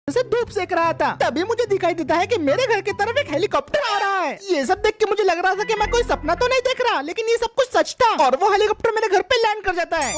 से धूप सेक रहा था, तभी मुझे दिखाई देता है कि मेरे घर की तरफ एक हेलीकॉप्टर आ रहा है। ये सब देख के मुझे लग रहा था कि मैं कोई सपना तो नहीं देख रहा, लेकिन ये सब कुछ सच था और वो हेलीकॉप्टर मेरे घर पे लैंड कर जाता है।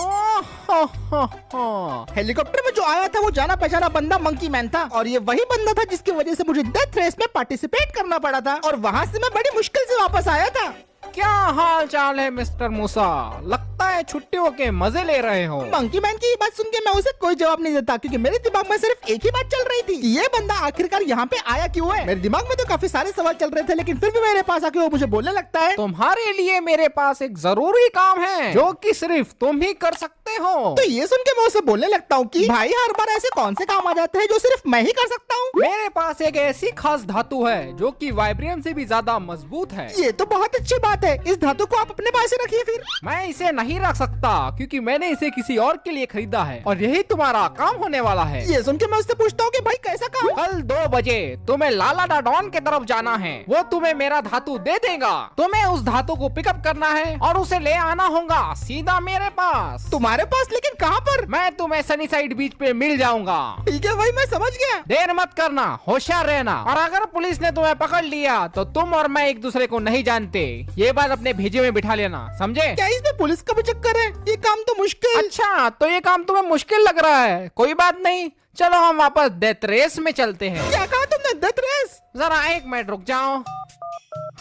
हेलीकॉप्टर में जो आया था वो जाना पहचाना बंदा मंकी मैन था और ये वही बंदा था जिसकी वजह से मुझे डेथ रेस में पार्टिसिपेट करना पड़ा था और वहाँ से मैं बड़ी मुश्किल से वापस आया था। क्या हाल चाल है मिस्टर मूसा? लगता है छुट्टियों के मजे ले रहे हो। मंकी मैन की बात सुन के मैं उसे कोई जवाब नहीं देता क्योंकि मेरे दिमाग में सिर्फ एक ही बात चल रही थी कि ये बंदा आखिरकार यहाँ पे आया क्यों है। मेरे दिमाग में तो काफी सारे सवाल चल रहे थे, लेकिन फिर भी मेरे पास आके वो मुझे बोलने लगता है, तुम्हारे लिए मेरे पास एक जरूरी काम है जो कि सिर्फ तुम ही कर सकते हो। तो ये सुन के मैं उसे बोलने लगता हूँ कि भाई हर बार ऐसे कौन से काम आ जाते हैं जो सिर्फ मैं ही कर सकता हूँ। मेरे पास एक ऐसी खास धातु है जो कि वाइब्रेनियम से भी ज्यादा मजबूत है। ये तो बहुत अच्छी बात है, इस धातु को आप अपने पास ही रखिए। फिर मैं इसे नहीं रख सकता क्योंकि मैंने इसे किसी और के लिए खरीदा है और यही तुम्हारा काम होने वाला है। ये सुन के मैं उससे पूछता हूँ कि भाई कैसा काम? कल 2 बजे तुम्हें लाला डॉन के तरफ जाना है, वो तुम्हें मेरा धातु दे देगा। तुम्हें उस धातु को पिकअप करना है और उसे ले आना होगा सीधा मेरे पास। तुम्हारे पास? लेकिन कहाँ पर? मैं तुम्हें सनी साइड बीच पे मिल जाऊंगा। ठीक है भाई, मैं समझ गया। देर मत करना, होशियार रहना, और अगर पुलिस ने तुम्हें पकड़ लिया तो तुम और मैं एक दूसरे को नहीं जानते। ये बात अपने भेजे में बिठा लेना, समझे? क्या इसमें पुलिस का भी चक्कर है? ये काम तो मुश्किल। अच्छा, तो ये काम तुम्हें मुश्किल लग रहा है? कोई बात नहीं, चलो हम वापस डेथ रेस में चलते हैं। क्या कहा तुमने? Death race? जरा 1 मिनट रुक जाओ।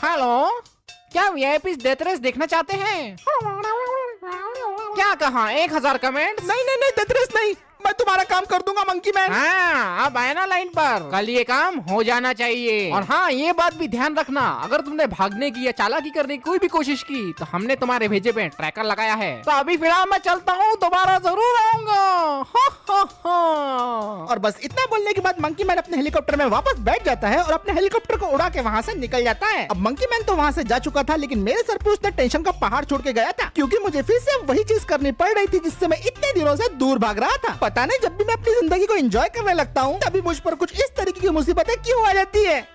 हेलो, क्या वीआईपी डेथ रेस देखना चाहते हैं? क्या कहा? 1000 कमेंट? नहीं नहीं नहीं, डेथ रेस नहीं, मैं तुम्हारा काम कर दूंगा मंकी मैन। हाँ, अब आए ना लाइन पर। कल ये काम हो जाना चाहिए। और हाँ, ये बात भी ध्यान रखना, अगर तुमने भागने की या चालाकी करने की कोई भी कोशिश की तो हमने तुम्हारे भेजे पे ट्रैकर लगाया है। तो अभी फिलहाल मैं चलता हूँ, दोबारा जरूर आऊंगा। और बस इतना बोलने के बाद मंकी मैन अपने हेलीकॉप्टर में वापस बैठ जाता है और अपने हेलीकॉप्टर को उड़ा के वहाँ से निकल जाता है। अब मंकी मैन तो वहाँ से जा चुका था, लेकिन मेरे सर पे उसने टेंशन का पहाड़ छोड़ के गया था क्योंकि मुझे फिर से वही चीज करनी पड़ रही थी जिससे मैं इतने दिनों से दूर भाग रहा था। पता नहीं, जब भी मैं अपनी जिंदगी को एंजॉय करने लगता हूँ तभी मुझ पर कुछ इस तरीके की मुसीबतें क्यों आ जाती है।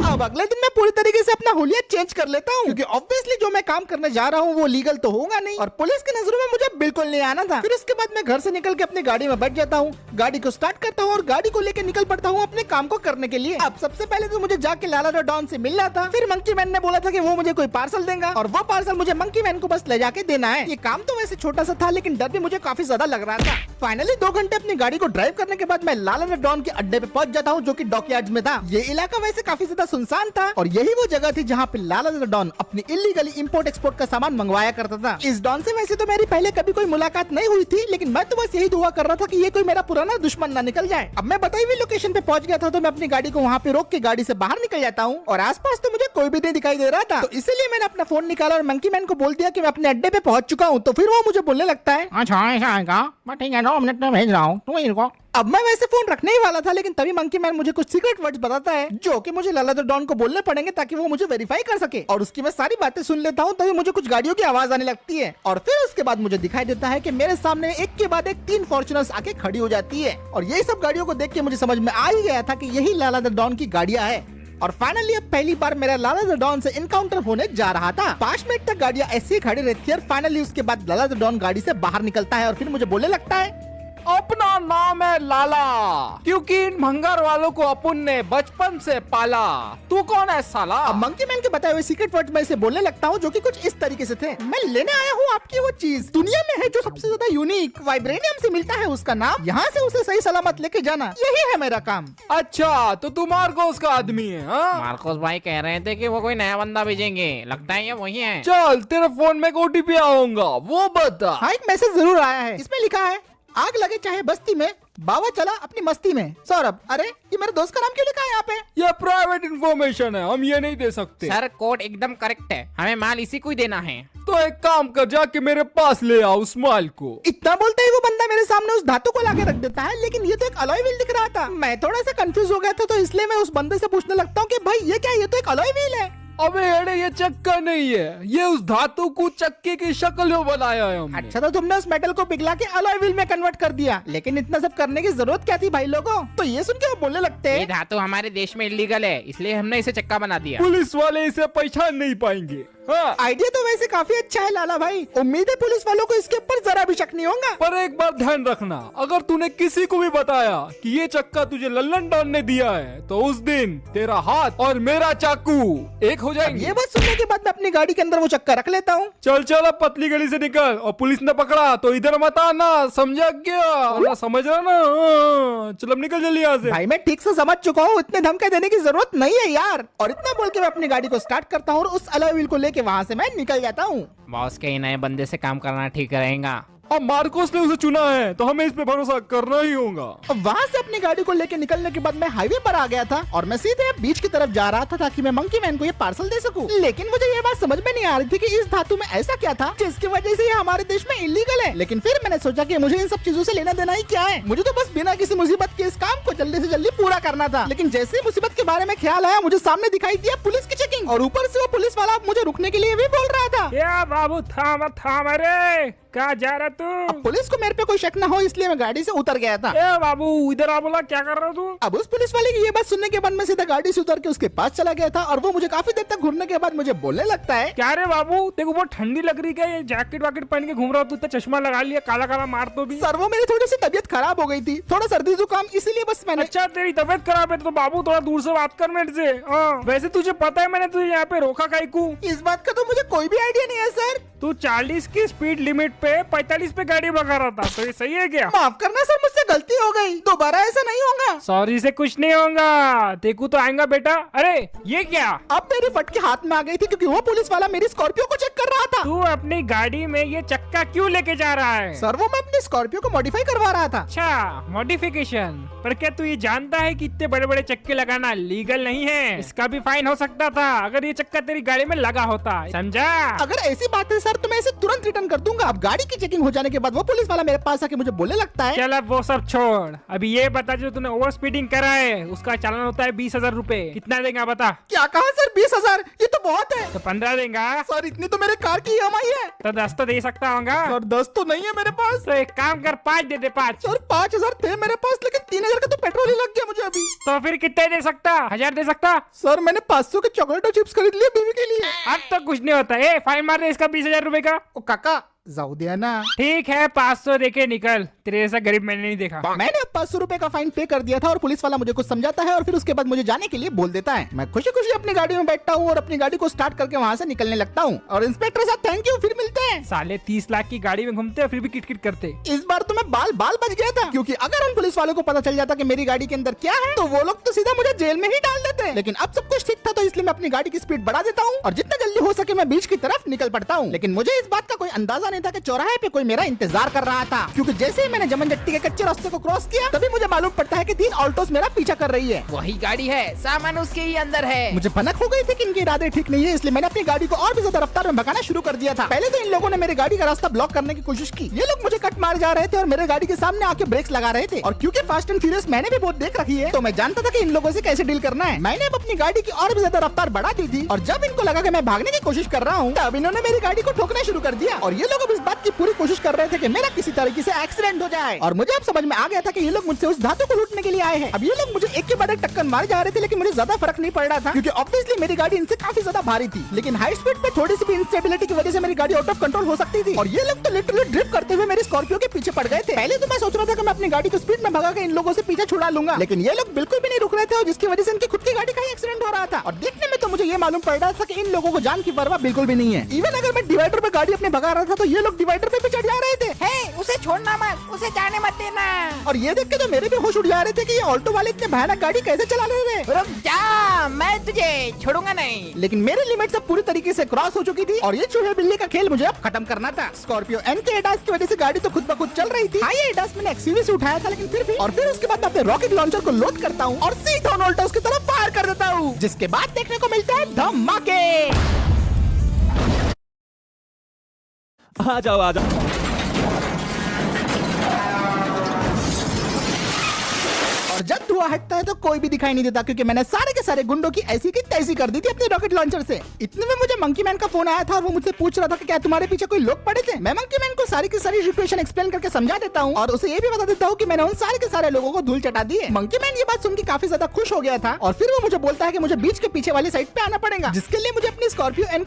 अब अगले दिन मैं पूरी तरीके से अपना हुलिया चेंज कर लेता हूँ क्योंकि ऑब्वियसली जो मैं काम करने जा रहा हूँ वो लीगल तो होगा नहीं और पुलिस की नजरों में मुझे बिल्कुल नहीं आना था। फिर उसके बाद मैं घर से निकल के अपनी गाड़ी में बैठ जाता हूँ, गाड़ी को स्टार्ट करता हूँ और गाड़ी को लेकर निकल पड़ता हूँ अपने काम को करने के लिए। अब सबसे पहले तो मुझे जाके लाला डॉन से मिलना था। फिर मंकी मैन ने बोला था कि वो मुझे कोई पार्सल देगा और वो पार्सल मुझे मंकी मैन को बस ले जाके देना है। ये काम तो वैसे छोटा सा था, लेकिन डर भी मुझे काफी ज्यादा लग रहा था। फाइनली 2 घंटे अपनी गाड़ी को ड्राइव करने के बाद मैं लाला डॉन के अड्डे पे पहुंच जाता हूँ जो कि डॉकयार्ड्स में था। ये इलाका वैसे काफी ज्यादा सुनसान था और यही वो जगह थी जहाँ पे लाला डॉन अपनी इलीगली इंपोर्ट एक्सपोर्ट का सामान मंगवाया करता था। इस डॉन से वैसे तो मेरी पहले कभी कोई मुलाकात नहीं हुई थी, लेकिन मैं तो बस यही दुआ कर रहा था कि ये कोई मेरा पुराना दुश्मन ना निकल जाए। अब मैं बताई हुई लोकेशन पे पहुंच गया था, तो मैं अपनी गाड़ी को वहाँ पे रोक के गाड़ी से बाहर निकल जाता हूँ और आसपास तो मुझे कोई भी नहीं दिखाई दे रहा था। तो इसीलिए मैंने अपना फोन निकाला और मंकी मैन को बोल दिया कि मैं अपने अड्डे पे पहुंच चुका हूँ। तो फिर वो मुझे बोलने लगता है, अच्छा ऐसा आएगा, मैं ठीक है 9 मिनट में भेज रहा हूँ, तुम ही रुको। अब मैं वैसे फोन रखने ही वाला था, लेकिन तभी मंकी मैन मुझे कुछ सीक्रेट वर्ड्स बताता है जो कि मुझे लाला डॉन को बोलने पड़ेंगे ताकि वो मुझे वेरीफाई कर सके। और उसकी मैं सारी बातें सुन लेता हूँ, तभी मुझे कुछ गाड़ियों की आवाज आने लगती है और फिर उसके बाद मुझे दिखाई देता है कि मेरे सामने एक के बाद एक 3 फॉर्च्यूनर्स आके खड़ी हो जाती है। और यही सब गाड़ियों को देख के मुझे समझ में आ ही गया था कि यही लाला डॉन की गाड़ियाँ है। और फाइनली अब पहली बार मेरा लाला डॉन से इनकाउंटर होने जा रहा था। 5 मिनट तक गाड़ियाँ ऐसे ही खड़ी रहती है और फाइनली उसके बाद लाला डॉन गाड़ी से बाहर निकलता है और फिर मुझे बोलने लगता है, अपना नाम है लाला क्योंकि इन भंगार वालों को अपन ने बचपन से पाला। तू कौन है साला? अब मंकी मैन के बताए हुए सीक्रेट वर्ड में इसे बोलने लगता हूँ जो कि कुछ इस तरीके से थे, मैं लेने आया हूँ आपकी वो चीज दुनिया में है जो सबसे ज्यादा यूनिक वाइब्रेनियम से मिलता है, उसका नाम, यहाँ से उसे सही सलामत लेके जाना, यही है मेरा काम। अच्छा, तो तू मार्कोस का आदमी है? मार्कोस भाई कह रहे थे कि वो कोई नया बंदा भेजेंगे, लगता है ये वही है। चल, तेरे फोन में OTP आऊंगा, वो बता। हाँ, एक मैसेज जरूर आया है, इसमें लिखा है, आग लगे चाहे बस्ती में, बाबा चला अपनी मस्ती में। सौरभ, अरे ये मेरे दोस्त का नाम क्यों लिखा है यहाँ पे? ये प्राइवेट इंफॉर्मेशन है, हम ये नहीं दे सकते। सर कोड एकदम करेक्ट है, हमें माल इसी को ही देना है। तो एक काम कर, जाके मेरे पास ले आओ उस माल को। इतना बोलते ही वो बंदा मेरे सामने उस धातु को लाके रख देता है, लेकिन ये तो एक अलॉय व्हील दिख रहा था। मैं थोड़ा सा कंफ्यूज हो गया था, तो इसलिए मैं उस बंदे से पूछने लगता हूँ कि भाई ये क्या, ये तो एक अलॉय व्हील है। अबे अरे, ये चक्का नहीं है, ये उस धातु को चक्के की शक्ल में बनाया है हमने। अच्छा, तो तुमने उस मेटल को पिघला के अलॉय व्हील में कन्वर्ट कर दिया, लेकिन इतना सब करने की जरूरत क्या थी भाई लोगों? तो ये सुन के वो बोलने लगते ये हैं, धातु हमारे देश में इलीगल है, इसलिए हमने इसे चक्का बना दिया। पुलिस वाले इसे पहचान नहीं पाएंगे। हाँ। आइडिया तो वैसे काफी अच्छा है लाला भाई। उम्मीद है पुलिस वालों को इसके ऊपर जरा भी शक नहीं होगा। पर एक बात ध्यान रखना, अगर तूने किसी को भी बताया कि ये चक्का तुझे लल्लन डॉन ने दिया है तो उस दिन तेरा हाथ और मेरा चाकू एक हो जाएंगे। ये बात सुनने के बाद मैं अपनी गाड़ी के अंदर वो चक्का रख लेता हूँ। चल चल अब पतली गली से निकल, और पुलिस ने पकड़ा तो इधर मत आना, समझा क्या? वरना समझ रहा ना? हाँ, चल अब निकल जल्दी यहाँ से। भाई मैं ठीक से समझ चुका हूँ, इतने धमके देने की जरूरत नहीं है यार। और इतना बोल के मैं अपनी गाड़ी को स्टार्ट करता हूँ और उस अलॉय व्हील को लेके वहाँ से मैं निकल जाता हूँ। बॉस के नए बंदे से काम करना ठीक रहेगा। अब मार्कोस ने उसे चुना है तो हमें इस पे भरोसा करना ही होगा। अब वहाँ से अपनी गाड़ी को लेके निकलने के बाद मैं हाईवे पर आ गया था और मैं सीधे बीच की तरफ जा रहा था ताकि मैं मंकी मैन को ये पार्सल दे सकूं। लेकिन मुझे ये बात समझ में नहीं आ रही थी कि इस धातु में ऐसा क्या था जिसकी वजह से ये हमारे देश में इलीगल है। लेकिन फिर मैंने सोचा कि मुझे इन सब चीजों से लेना देना ही क्या है, मुझे तो बस बिना किसी मुसीबत के इस काम को जल्दी से जल्दी पूरा करना था। लेकिन जैसे ही मुसीबत के बारे में ख्याल आया, मुझे सामने दिखाई दिया पुलिस की चेकिंग, और ऊपर से वो पुलिस वाला मुझे रुकने के लिए भी बोल रहा था। या बाबू थाम थाम, अरे कहाँ जा रहा तू? अब पुलिस को मेरे पे कोई शक न हो इसलिए मैं गाड़ी से उतर गया था। ए बाबू इधर आ, बोला क्या कर रहा तू? अब उस पुलिस वाले की ये बात सुनने के बाद मैं सीधा गाड़ी से उतर के उसके पास चला गया था और वो मुझे काफी देर तक घूरने के बाद मुझे बोलने लगता है, क्या रे बाबू देखो बहुत ठंडी लग रही है, ये जैकेट वाकेट पहन के घूम रहा तू, इतना चश्मा लगा लिया, काला काला मार तो भी। सर वो मेरी थोड़ी सी तबीयत खराब हो गई थी, थोड़ा सर्दी जुकाम, इसीलिए बस मैंने। अच्छा तेरी तबीयत खराब है तो बाबू थोड़ा दूर से बात कर मेरे से। वैसे तुझे पता है मैंने तुझे यहाँ पे रोका काहे को? इस बात का तो मुझे कोई भी आइडिया नहीं है सर। तू 40 की स्पीड लिमिट पे 45 पे गाड़ी भगा रहा था, तो ये सही है क्या? माफ करना सर, मुझसे गलती हो गई, दोबारा ऐसा नहीं होगा। सॉरी से कुछ नहीं होगा, देखू तो आएगा बेटा। अरे ये क्या? अब मेरी फटके हाथ में आ गई थी क्योंकि वो पुलिस वाला मेरी स्कॉर्पियो को चेक कर रहा था। तू अपनी गाड़ी में ये चक्का क्यों लेके जा रहा है? सर वो मैं अपनी स्कॉर्पियो को मॉडिफाई करवा रहा था। अच्छा मॉडिफिकेशन, पर क्या तू ये जानता है कि इतने बड़े बड़े चक्के लगाना लीगल नहीं है? इसका भी फाइन हो सकता था अगर ये चक्का तेरी गाड़ी में लगा होता, समझा? अगर ऐसी बात है सर तो मैं इसे तुरंत रिटर्न कर दूंगा। अब गाड़ी की चेकिंग हो जाने के बाद वो पुलिस वाला मेरे पास आके मुझे बोलने लगता है, चल अब वो सब छोड़, अभी ये बता जो तूने ओवर स्पीडिंग करा है उसका चालान होता है 20,000 रूपए, कितना देगा बता? क्या कहा सर? 20,000? ये तो बहुत है। तो 15 देगा? सर इतनी तो मेरे कार की EMI है। तो 10 तो दे सकता होगा। सर 10 तो नहीं है मेरे पास। तो एक काम कर 5 दे दे 5। सर 5,000 थे मेरे पास, लेकिन 3,000 का तो पेट्रोल ही लग गया मुझे अभी। तो फिर कितने दे सकता? 1000 दे सकता? सर मैंने 500 के चॉकलेट और चिप्स खरीद लिए बीवी के लिए। अब तो कुछ नहीं होता है, फाइन मार दे इसका 20,000 रूपए का। ओ काका जाऊ दिया ना। ठीक है 500 देके निकल, तेरे जैसा गरीब मैंने नहीं देखा। मैंने अब 500 रुपए का फाइन पे कर दिया था और पुलिस वाला मुझे कुछ समझाता है और फिर उसके बाद मुझे जाने के लिए बोल देता है। मैं खुशी खुशी अपनी गाड़ी में बैठता हूँ और अपनी गाड़ी को स्टार्ट करके वहाँ से निकलने लगता हूँ। और इंस्पेक्टर साहब थैंक यू, फिर मिलते हैं। साले 30 लाख की गाड़ी में घूमते फिर भी किटकिट करते। इस बार तो मैं बाल बाल बच गया था, क्योंकि अगर उन पुलिस वालों को पता चल जाता कि मेरी गाड़ी के अंदर क्या है तो वो लोग तो सीधा मुझे जेल में ही डाल देते। लेकिन अब सब कुछ ठीक था तो इसलिए मैं अपनी गाड़ी की स्पीड बढ़ा देता हूँ और जितना जल्दी हो सके मैं बीच की तरफ निकल पड़ता हूँ। लेकिन मुझे इस बात का कोई अंदाजा नहीं था कि चौराहे पे कोई मेरा इंतजार कर रहा था, क्योंकि जैसे ही मैंने जमनजट्टी के कच्चे रास्ते को क्रॉस किया तभी मुझे मालूम पड़ता है कि 3 ऑल्टोस मेरा पीछा कर रही है। वही गाड़ी है, सामान उसके ही अंदर है। मुझे भनक हो गई थी कि इनके इरादे ठीक नहीं है, इसलिए मैंने अपनी गाड़ी को और भी ज्यादा रफ्तार में भगाना शुरू कर दिया था। पहले तो इन लोगों ने मेरी गाड़ी का रास्ता ब्लॉक करने की कोशिश की, ये लोग मुझे कट मार जा रहे थे और मेरे गाड़ी के सामने आके ब्रेक्स लगा रहे थे। और क्योंकि फास्ट एंड फ्यूरियस मैंने भी बहुत देख रखी है तो मैं जानता था कि इन लोगों से कैसे डील करना है। मैंने अब अपनी गाड़ी की और भी ज्यादा रफ्तार बढ़ा दी थी और जब इनको लगा कि मैं भागने की कोशिश कर रहा हूँ तब इन्होंने मेरी गाड़ी को ठोकना शुरू कर दिया। और ये लोग अब इस बात की पूरी कोशिश कर रहे थे कि मेरा किसी तरीके से एक्सीडेंट हो जाए। और मुझे अब समझ में आ गया था कि ये लोग मुझसे उस धातु को लूटने के लिए आए हैं। अब ये लोग मुझे एक के बाद एक टक्कर मारे जा रहे थे, लेकिन मुझे ज्यादा फर्क नहीं पड़ रहा था क्योंकि ऑब्वियसली मेरी गाड़ी इनसे काफी ज्यादा भारी थी। लेकिन हाई स्पीड पे थोड़ी सी भी इंस्टेबिलिटी की वजह से मेरी गाड़ी आउट ऑफ कंट्रोल हो सकती थी और ये लोग तो लिटरली ड्रिफ्ट करते हुए मेरी स्कॉर्पियो के पीछे पड़ गए थे। पहले तो मैं सोच रहा था कि मैं अपनी गाड़ी को स्पीड में भगा के इन लोगों से पीछे छुड़ा लूंगा, लेकिन ये लोग बिल्कुल भी नहीं रुक रहे थे और जिसकी वजह से इनकी खुद की गाड़ी का ही एक्सीडेंट हो रहा था। और देखने में तो मुझे ये मालूम पड़ रहा था कि इन लोगों को जान की परवाह बिल्कुल भी नहीं है। इवन अगर मैं डिवाइडर पे गाड़ी अपने भगा रहा था तो ये लोग डिवाइडर पे भी चढ़ जा रहे थे। उसे छोड़ना मत, उसे जाने मत देना। और ये देख के तो मेरे भी होश उड़ जा रहे थे कि ये ऑल्टो वाले इतने भयानक गाड़ी कैसे चला रहे थे। रुक जा, मैं तुझे छोड़ूंगा नहीं। लेकिन मेरी लिमिट सब पूरी तरीके से क्रॉस हो चुकी थी और ये चूहे बिल्ली का खेल मुझे अब खत्म करना था। स्कॉर्पियो एन के एडास की वजह से गाड़ी तो खुद ब खुद चल रही थी। हाँ ये एडास मैंने एक्सयूवी से उठाया था, लेकिन फिर भी। और फिर उसके बाद मैं अपने रॉकेट लॉन्चर को लोड करता हूँ और सीधा उन ऑल्टोस की तरफ फायर कर देता हूँ, जिसके बाद देखने को मिलता है धमाके। आ जाओ आ जाओ। और जब धुआं हटता है तो कोई भी दिखाई नहीं देता, क्योंकि मैंने सारे के सारे गुंडों की ऐसी की तैसी कर दी थी अपने रॉकेट लॉन्चर से। इतने में मुझे मंकी मैन का फोन आया था और वो मुझसे पूछ रहा था कि क्या तुम्हारे पीछे कोई लोग पड़े थे। मैं मंकी मैन को सारी की सारी सिचुएशन एक्सप्लेन करके समझा देता हूँ और उसे ये भी बता देता हूँ कि मैंने उन सारे के सारे लोगों को धूल चटा दी है। मंकी मैन ये बात सुन के काफी ज्यादा खुश हो गया था और फिर वो मुझे बोलता है कि मुझे बीच के पीछे वाली साइड पे आना पड़ेगा, जिसके लिए मुझे अपनी स्कॉर्पियो एन